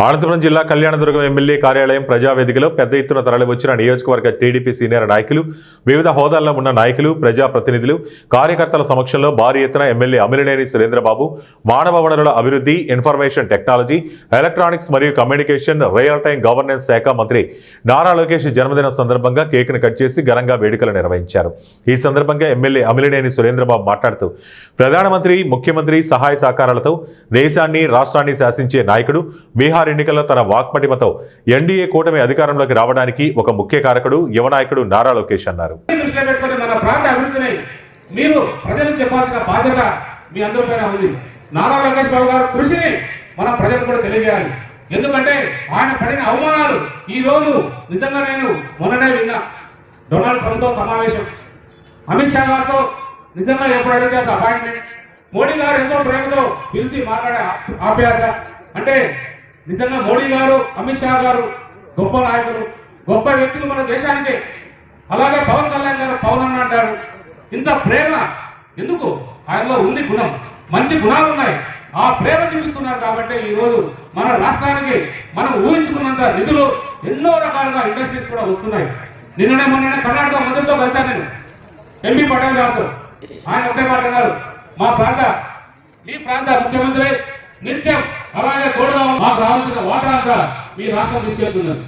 అనంతపురం జిల్లా కళ్యాణదుర్గం ఎమ్మెల్యే కార్యాలయం ప్రజావేదికలో పెద్ద ఎత్తున తరలివచ్చిన నియోజకవర్గ టీడీపీ సీనియర్ నాయకులు, వివిధ హోదాల్లో ఉన్న నాయకులు, ప్రజాప్రతినిధులు, కార్యకర్తల సమక్షంలో భారీ ఎత్తున ఎమ్మెల్యే అమిలినేని సురేంద్రబాబు మానవ వనరుల అభివృద్ధి, ఇన్ఫర్మేషన్ టెక్నాలజీ, ఎలక్ట్రానిక్స్ మరియు కమ్యూనికేషన్, రియల్ టైం గవర్నెన్స్ శాఖ మంత్రి నారా లోకేష్ జన్మదిన సందర్భంగా కేక్ను కట్ చేసి ఘనంగా వేడుకలు నిర్వహించారు. ఈ సందర్భంగా ఎమ్మెల్యే అమిలినేని సురేంద్రబాబు మాట్లాడుతూ, ప్రధానమంత్రి, ముఖ్యమంత్రి సహాయ సహకారాలతో దేశాన్ని, రాష్ట్రాన్ని శాసించే నాయకుడు, బీహార్ ఎన్నికల్లో తన వాక్పటిమతో ఎన్డీఏ కూటమి అధికారంలోకి రావడానికి ఒక ముఖ్య కారకుడు యువ నాయకుడు నారా లోకేష్ అన్నారు. మన ప్రాంత అభివృద్ధిని మీరు ప్రజలకు చెప్పాల్సిన బాధ్యత మీ అందరిపైన ఉంది. నారా లోకేష్ బాబు గారి కృషిని మనం ప్రజలకు కూడా తెలియజేయాలి. ఎందుకంటే ఆయన పడిన అవమానాలు ఈ రోజు నిజంగా నేను మొన్ననే విన్నా. డొనాల్డ్ ట్రంప్తో సమావేశం, అమిత్ షా గారితో నిజంగా ఎప్పుడు అడిగితే అపాయింట్మెంట్, మోడీ గారు ఎంతో ప్రేమతో పిలిచి మాట్లాడే ఆప్యాయత. అంటే నిజంగా మోడీ గారు, అమిత్ షా గారు గొప్ప నాయకులు, గొప్ప వ్యక్తులు మన దేశానికి. అలాగే పవన్ కళ్యాణ్ గారు పవన్ అన్న అంటారు. ఇంత ప్రేమ ఎందుకు? ఆయనలో ఉంది గుణం, మంచి గుణాలు ఉన్నాయి. ఆ ప్రేమ చూపిస్తున్నారు కాబట్టి ఈరోజు మన రాష్ట్రానికి మనం ఊహించుకున్నంత నిధులు ఎన్నో రకాలుగా ఇండస్ట్రీస్ కూడా వస్తున్నాయి. మొన్ననే కర్ణాటక మంత్రితో కలిశాను నేను, ఎంపీ పటేల్ గారితో. ఆయన ఒకటే మాట అన్నారు, మీ ప్రాంత ముఖ్యమంత్రి నిత్యం అలాగే తోడుగా మాకు రావాల్సిన వాటా అంతా మీ రాష్ట్రం తీసుకెళ్తున్నారు.